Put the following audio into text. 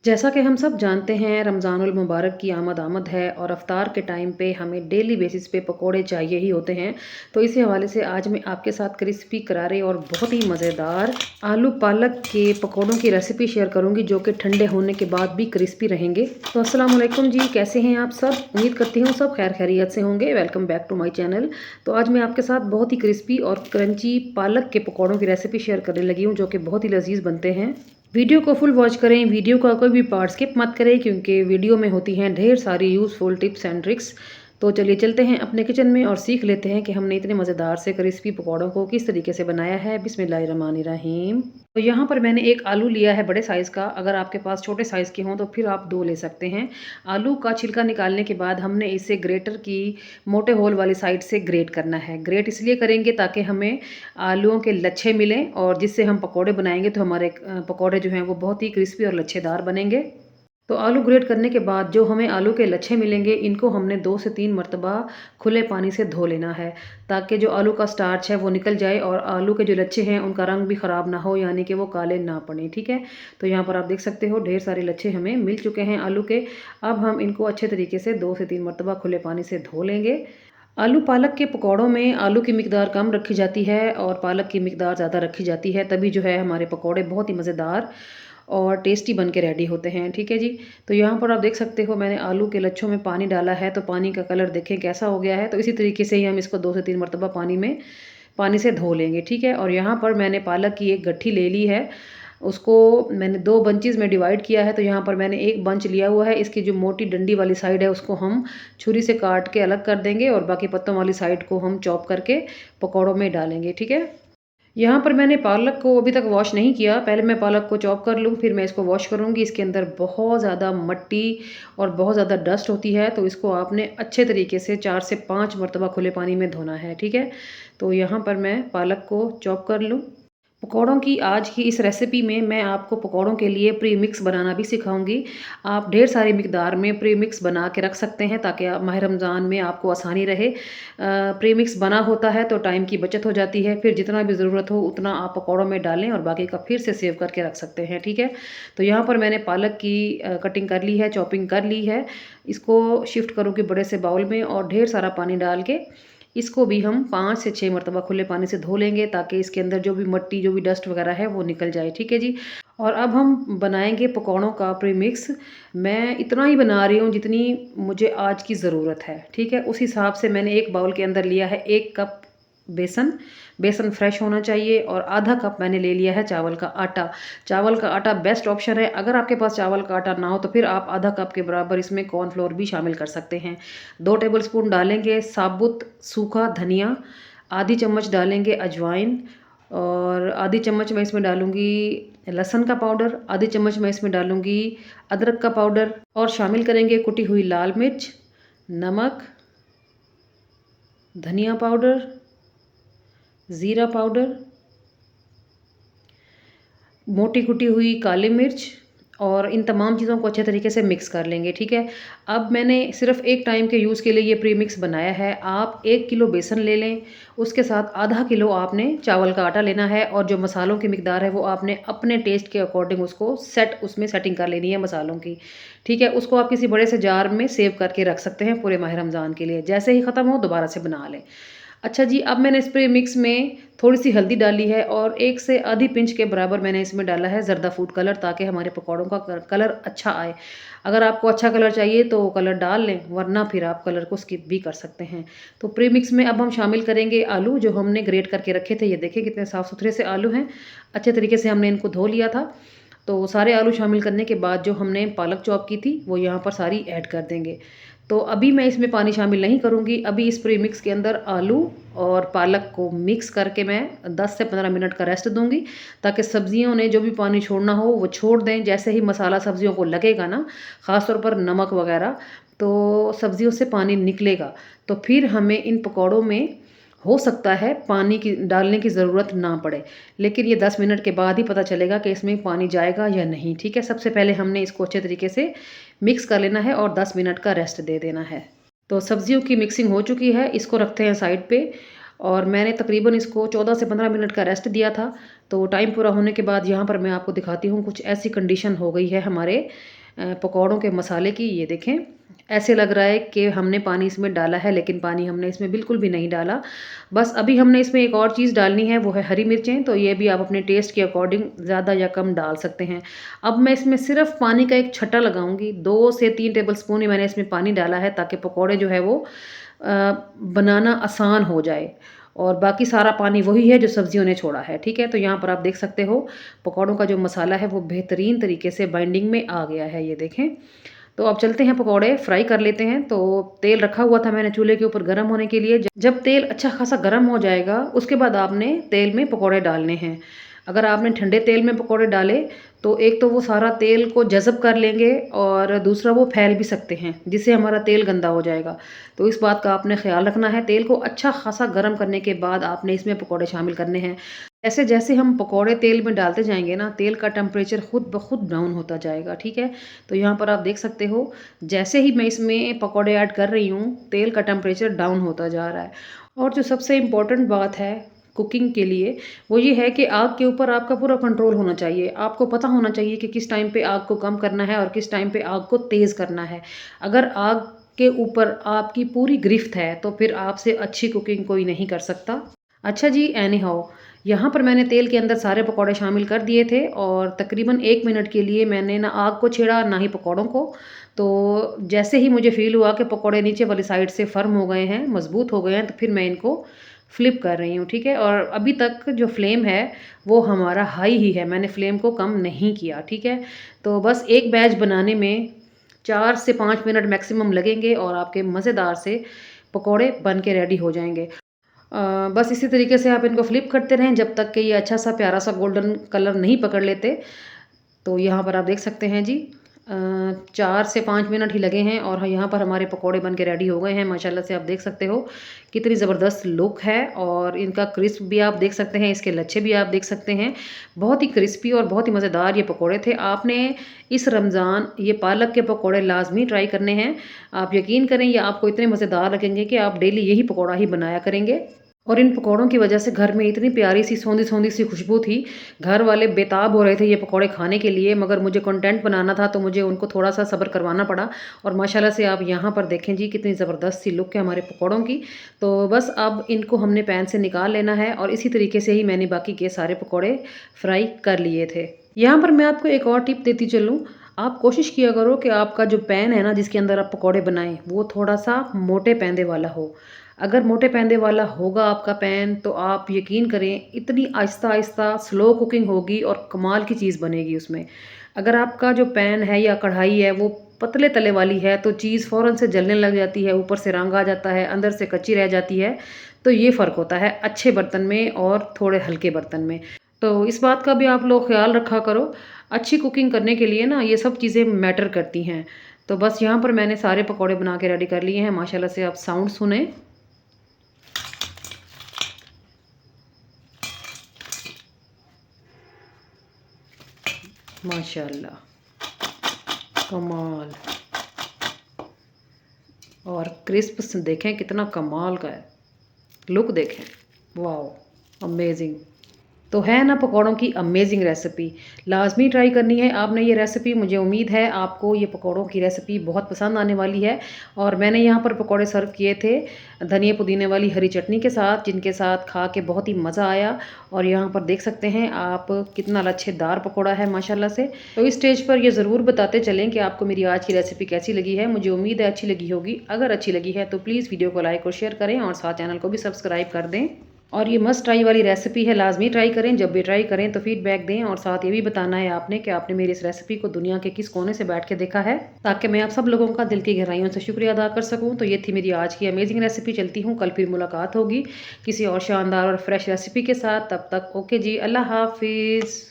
जैसा कि हम सब जानते हैं रमज़ानुल मुबारक की आमद है और अफ्तार के टाइम पे हमें डेली बेसिस पे पकोड़े चाहिए ही होते हैं। तो इसी हवाले से आज मैं आपके साथ क्रिस्पी करारे और बहुत ही मज़ेदार आलू पालक के पकोड़ों की रेसिपी शेयर करूंगी जो कि ठंडे होने के बाद भी क्रिस्पी रहेंगे। तो अस्सलाम वालेकुम जी, कैसे हैं आप सब? उम्मीद करती हूँ सब खैर खैरियत से होंगे। Welcome back to my channel. तो आज मैं आपके साथ बहुत ही क्रिस्पी और क्रंची पालक के पकौड़ों की रेसिपी शेयर करने लगी हूँ जो कि बहुत ही लजीज बनते हैं। वीडियो को फुल वॉच करें, वीडियो का कोई भी पार्ट स्किप मत करें क्योंकि वीडियो में होती हैं ढेर सारी यूज़फुल टिप्स एंड ट्रिक्स। तो चलिए चलते हैं अपने किचन में और सीख लेते हैं कि हमने इतने मज़ेदार से क्रिस्पी पकौड़ों को किस तरीके से बनाया है। बिस्मिल्लाहिर्रहमानिर्रहीम। तो यहाँ पर मैंने एक आलू लिया है बड़े साइज़ का। अगर आपके पास छोटे साइज़ के हों तो फिर आप 2 ले सकते हैं। आलू का छिलका निकालने के बाद हमने इसे ग्रेटर की मोटे होल वाली साइड से ग्रेट करना है। ग्रेट इसलिए करेंगे ताकि हमें आलूओं के लच्छे मिलें और जिससे हम पकौड़े बनाएंगे तो हमारे पकौड़े जो हैं वो बहुत ही क्रिस्पी और लच्छेदार बनेंगे। तो आलू ग्रेट करने के बाद जो हमें आलू के लच्छे मिलेंगे इनको हमने 2 से 3 मरतबा खुले पानी से धो लेना है ताकि जो आलू का स्टार्च है वो निकल जाए और आलू के जो लच्छे हैं उनका रंग भी ख़राब ना हो, यानी कि वो काले ना पड़े। ठीक है। तो यहाँ पर आप देख सकते हो ढेर सारे लच्छे हमें मिल चुके हैं आलू के। अब हम इनको अच्छे तरीके से 2 से 3 मरतबा खुले पानी से धो लेंगे। आलू पालक के पकौड़ों में आलू की मिकदार कम रखी जाती है और पालक की मिकदार ज़्यादा रखी जाती है, तभी जो है हमारे पकौड़े बहुत ही मज़ेदार और टेस्टी बन के रेडी होते हैं। ठीक है जी। तो यहाँ पर आप देख सकते हो मैंने आलू के लच्छों में पानी डाला है, तो पानी का कलर देखें कैसा हो गया है। तो इसी तरीके से ही हम इसको 2 से 3 मरतबा पानी से धो लेंगे। ठीक है। और यहाँ पर मैंने पालक की एक गट्ठी ले ली है, उसको मैंने 2 बंचेस में डिवाइड किया है। तो यहाँ पर मैंने एक बंच लिया हुआ है, इसकी जो मोटी डंडी वाली साइड है उसको हम छुरी से काट के अलग कर देंगे और बाकी पत्तों वाली साइड को हम चॉप करके पकौड़ों में डालेंगे। ठीक है। यहाँ पर मैंने पालक को अभी तक वॉश नहीं किया, पहले मैं पालक को चॉप कर लूँ फिर मैं इसको वॉश करूँगी। इसके अंदर बहुत ज़्यादा मिट्टी और बहुत ज़्यादा डस्ट होती है, तो इसको आपने अच्छे तरीके से 4 से 5 मरतबा खुले पानी में धोना है। ठीक है। तो यहाँ पर मैं पालक को चॉप कर लूँ। पकौड़ों की आज की इस रेसिपी में मैं आपको पकौड़ों के लिए प्री मिक्स बनाना भी सिखाऊंगी। आप ढेर सारी मिकदार में प्री मिक्स बना के रख सकते हैं ताकि माह रमज़ान में आपको आसानी रहे। प्री मिक्स बना होता है तो टाइम की बचत हो जाती है, फिर जितना भी ज़रूरत हो उतना आप पकौड़ों में डालें और बाकी का फिर से सेव करके रख सकते हैं। ठीक है। तो यहाँ पर मैंने पालक की कटिंग कर ली है, चॉपिंग कर ली है। इसको शिफ्ट करूँगी बड़े से बाउल में और ढेर सारा पानी डाल के इसको भी हम 5 से 6 मरतबा खुले पानी से धो लेंगे ताकि इसके अंदर जो भी मिट्टी जो भी डस्ट वगैरह है वो निकल जाए। ठीक है जी। और अब हम बनाएंगे पकौड़ों का प्रीमिक्स। मैं इतना ही बना रही हूँ जितनी मुझे आज की ज़रूरत है। ठीक है। उस हिसाब से मैंने एक बाउल के अंदर लिया है 1 कप बेसन। बेसन फ्रेश होना चाहिए और आधा कप मैंने ले लिया है चावल का आटा। चावल का आटा बेस्ट ऑप्शन है। अगर आपके पास चावल का आटा ना हो तो फिर आप आधा कप के बराबर इसमें कॉर्नफ्लोर भी शामिल कर सकते हैं। 2 टेबलस्पून डालेंगे साबुत सूखा धनिया, आधी चम्मच डालेंगे अजवाइन और आधी चम्मच मैं इसमें डालूंगी लहसुन का पाउडर, आधी चम्मच मैं इसमें डालूंगी अदरक का पाउडर और शामिल करेंगे कुटी हुई लाल मिर्च, नमक, धनिया पाउडर, ज़ीरा पाउडर, मोटी कुटी हुई काली मिर्च और इन तमाम चीज़ों को अच्छे तरीके से मिक्स कर लेंगे। ठीक है। अब मैंने सिर्फ एक टाइम के यूज़ के लिए ये प्री मिक्स बनाया है। आप 1 किलो बेसन ले लें, उसके साथ आधा किलो आपने चावल का आटा लेना है और जो मसालों की मिकदार है वो आपने अपने टेस्ट के अकॉर्डिंग उसको उसमें सेटिंग कर लेनी है मसालों की। ठीक है। उसको आप किसी बड़े से जार में सेव करके रख सकते हैं पूरे माह रमज़ान के लिए। जैसे ही ख़त्म हो दोबारा से बना लें। अच्छा जी। अब मैंने स्प्रे मिक्स में थोड़ी सी हल्दी डाली है और 1 से आधी पिंच के बराबर मैंने इसमें डाला है ज़र्दा फूड कलर ताकि हमारे पकौड़ों का कलर अच्छा आए। अगर आपको अच्छा कलर चाहिए तो कलर डाल लें, वरना फिर आप कलर को स्किप भी कर सकते हैं। तो प्री मिक्स में अब हम शामिल करेंगे आलू जो हमने ग्रेट करके रखे थे। ये देखें कितने साफ़ सुथरे से आलू हैं, अच्छे तरीके से हमने इनको धो लिया था। तो सारे आलू शामिल करने के बाद जो हमने पालक चॉप की थी वो यहाँ पर सारी ऐड कर देंगे। तो अभी मैं इसमें पानी शामिल नहीं करूँगी। अभी इस प्री मिक्स के अंदर आलू और पालक को मिक्स करके मैं 10 से 15 मिनट का रेस्ट दूँगी ताकि सब्जियों ने जो भी पानी छोड़ना हो वो छोड़ दें। जैसे ही मसाला सब्जियों को लगेगा ना, ख़ास तौर पर नमक वगैरह, तो सब्जियों से पानी निकलेगा। तो फिर हमें इन पकौड़ों में हो सकता है पानी की डालने की ज़रूरत ना पड़े, लेकिन ये 10 मिनट के बाद ही पता चलेगा कि इसमें पानी जाएगा या नहीं। ठीक है। सबसे पहले हमने इसको अच्छे तरीके से मिक्स कर लेना है और 10 मिनट का रेस्ट दे देना है। तो सब्जियों की मिक्सिंग हो चुकी है, इसको रखते हैं साइड पे। और मैंने तकरीबन इसको 14 से 15 मिनट का रेस्ट दिया था। तो टाइम पूरा होने के बाद यहाँ पर मैं आपको दिखाती हूँ, कुछ ऐसी कंडीशन हो गई है हमारे पकौड़ों के मसाले की। ये देखें, ऐसे लग रहा है कि हमने पानी इसमें डाला है, लेकिन पानी हमने इसमें बिल्कुल भी नहीं डाला। बस अभी हमने इसमें एक और चीज़ डालनी है, वो है हरी मिर्चें। तो ये भी आप अपने टेस्ट के अकॉर्डिंग ज़्यादा या कम डाल सकते हैं। अब मैं इसमें सिर्फ पानी का एक छट्टा लगाऊंगी। 2 से 3 टेबल स्पून ही मैंने इसमें पानी डाला है, ताकि पकौड़े जो है वो बनाना आसान हो जाए। और बाकी सारा पानी वही है जो सब्जियों ने छोड़ा है, ठीक है। तो यहाँ पर आप देख सकते हो पकौड़ों का जो मसाला है वो बेहतरीन तरीके से बाइंडिंग में आ गया है, ये देखें। तो अब चलते हैं पकौड़े फ्राई कर लेते हैं। तो तेल रखा हुआ था मैंने चूल्हे के ऊपर गर्म होने के लिए। जब तेल अच्छा खासा गर्म हो जाएगा, उसके बाद आपने तेल में पकौड़े डालने हैं। अगर आपने ठंडे तेल में पकौड़े डाले तो एक तो वो सारा तेल को जज़ब कर लेंगे, और दूसरा वो फैल भी सकते हैं, जिससे हमारा तेल गंदा हो जाएगा। तो इस बात का आपने ख्याल रखना है। तेल को अच्छा खासा गर्म करने के बाद आपने इसमें पकौड़े शामिल करने हैं। ऐसे जैसे हम पकौड़े तेल में डालते जाएंगे ना, तेल का टेम्परेचर खुद ब खुद डाउन होता जाएगा, ठीक है। तो यहाँ पर आप देख सकते हो, जैसे ही मैं इसमें पकौड़े ऐड कर रही हूँ, तेल का टेम्परेचर डाउन होता जा रहा है। और जो सबसे इम्पोर्टेंट बात है कुकिंग के लिए, वो ये है कि आग के ऊपर आपका पूरा कंट्रोल होना चाहिए। आपको पता होना चाहिए कि किस टाइम पे आग को कम करना है और किस टाइम पे आग को तेज़ करना है। अगर आग के ऊपर आपकी पूरी गिरफ्त है, तो फिर आपसे अच्छी कुकिंग कोई नहीं कर सकता। अच्छा जी, एनी हाउ, यहाँ पर मैंने तेल के अंदर सारे पकौड़े शामिल कर दिए थे, और तकरीबन 1 मिनट के लिए मैंने ना आग को छेड़ा ना ही पकौड़ों को। तो जैसे ही मुझे फ़ील हुआ कि पकौड़े नीचे वाली साइड से फ़र्म हो गए हैं, मज़बूत हो गए हैं, तो फिर मैं इनको फ्लिप कर रही हूँ, ठीक है। और अभी तक जो फ्लेम है वो हमारा हाई ही है, मैंने फ्लेम को कम नहीं किया, ठीक है। तो बस एक बैच बनाने में 4 से 5 मिनट मैक्सिमम लगेंगे, और आपके मज़ेदार से पकौड़े बन के रेडी हो जाएंगे। बस इसी तरीके से आप इनको फ्लिप करते रहें जब तक कि ये अच्छा सा प्यारा सा गोल्डन कलर नहीं पकड़ लेते। तो यहाँ पर आप देख सकते हैं जी, 4 से 5 मिनट ही लगे हैं, और यहाँ पर हमारे पकोड़े बन के रेडी हो गए हैं। माशाल्लाह से आप देख सकते हो कितनी ज़बरदस्त लुक है, और इनका क्रिस्प भी आप देख सकते हैं, इसके लच्छे भी आप देख सकते हैं। बहुत ही क्रिस्पी और बहुत ही मज़ेदार ये पकोड़े थे। आपने इस रमज़ान ये पालक के पकोड़े लाजमी ट्राई करने हैं। आप यकीन करें, ये आपको इतने मज़ेदार लगेंगे कि आप डेली यही पकौड़ा ही बनाया करेंगे। और इन पकौड़ों की वजह से घर में इतनी प्यारी सी सौंधी-सौंधी सी खुशबू थी। घर वाले बेताब हो रहे थे ये पकौड़े खाने के लिए, मगर मुझे कंटेंट बनाना था, तो मुझे उनको थोड़ा-सा सब्र करवाना पड़ा। और माशाल्लाह से आप यहाँ पर देखें जी, कितनी ज़बरदस्त सी लुक है हमारे पकौड़ों की। तो बस अब इनको हमने पैन से निकाल लेना है, और इसी तरीके से ही मैंने बाकी के सारे पकौड़े फ्राई कर लिए थे। यहाँ पर मैं आपको एक और टिप देती चलूँ। आप कोशिश किया करो कि आपका जो पैन है ना, जिसके अंदर आप पकौड़े बनाएँ, वो थोड़ा-सा मोटे पैंदे वाला हो। अगर मोटे पैंदे वाला होगा आपका पैन, तो आप यकीन करें इतनी आहिस्ता-आहिस्ता स्लो कुकिंग होगी और कमाल की चीज़ बनेगी उसमें। अगर आपका जो पैन है या कढ़ाई है वो पतले तले वाली है, तो चीज़ फ़ौरन से जलने लग जाती है, ऊपर से रंग आ जाता है, अंदर से कच्ची रह जाती है। तो ये फ़र्क होता है अच्छे बर्तन में और थोड़े हल्के बर्तन में। तो इस बात का भी आप लोग ख़्याल रखा करो। अच्छी कुकिंग करने के लिए ना ये सब चीज़ें मैटर करती हैं। तो बस यहाँ पर मैंने सारे पकौड़े बना के रेडी कर लिए हैं। माशाल्लाह से आप साउंड सुने। माशाल्लाह, कमाल। और क्रिस्प देखें कितना कमाल का है, लुक देखें, वाओ, अमेजिंग। तो है ना पकौड़ों की अमेजिंग रेसिपी, लाजमी ट्राई करनी है आपने ये रेसिपी। मुझे उम्मीद है आपको ये पकौड़ों की रेसिपी बहुत पसंद आने वाली है। और मैंने यहाँ पर पकौड़े सर्व किए थे धनिया पुदीने वाली हरी चटनी के साथ, जिनके साथ खा के बहुत ही मज़ा आया। और यहाँ पर देख सकते हैं आप कितना लच्छेदार पकौड़ा है माशाल्लाह से। तो इस स्टेज पर ये ज़रूर बताते चलें कि आपको मेरी आज की रेसिपी कैसी लगी है। मुझे उम्मीद है अच्छी लगी होगी। अगर अच्छी लगी है तो प्लीज़ वीडियो को लाइक और शेयर करें, और साथ चैनल को भी सब्सक्राइब कर दें। और ये मस्ट ट्राई वाली रेसिपी है, लाजमी ट्राई करें। जब भी ट्राई करें तो फीडबैक दें, और साथ ये भी बताना है आपने कि आपने मेरी इस रेसिपी को दुनिया के किस कोने से बैठ के देखा है, ताकि मैं आप सब लोगों का दिल की गहराइयों से शुक्रिया अदा कर सकूं। तो ये थी मेरी आज की अमेजिंग रेसिपी। चलती हूँ, कल फिर मुलाकात होगी किसी और शानदार और फ्रेश रेसिपी के साथ। तब तक ओके जी, अल्लाह हाफिज़।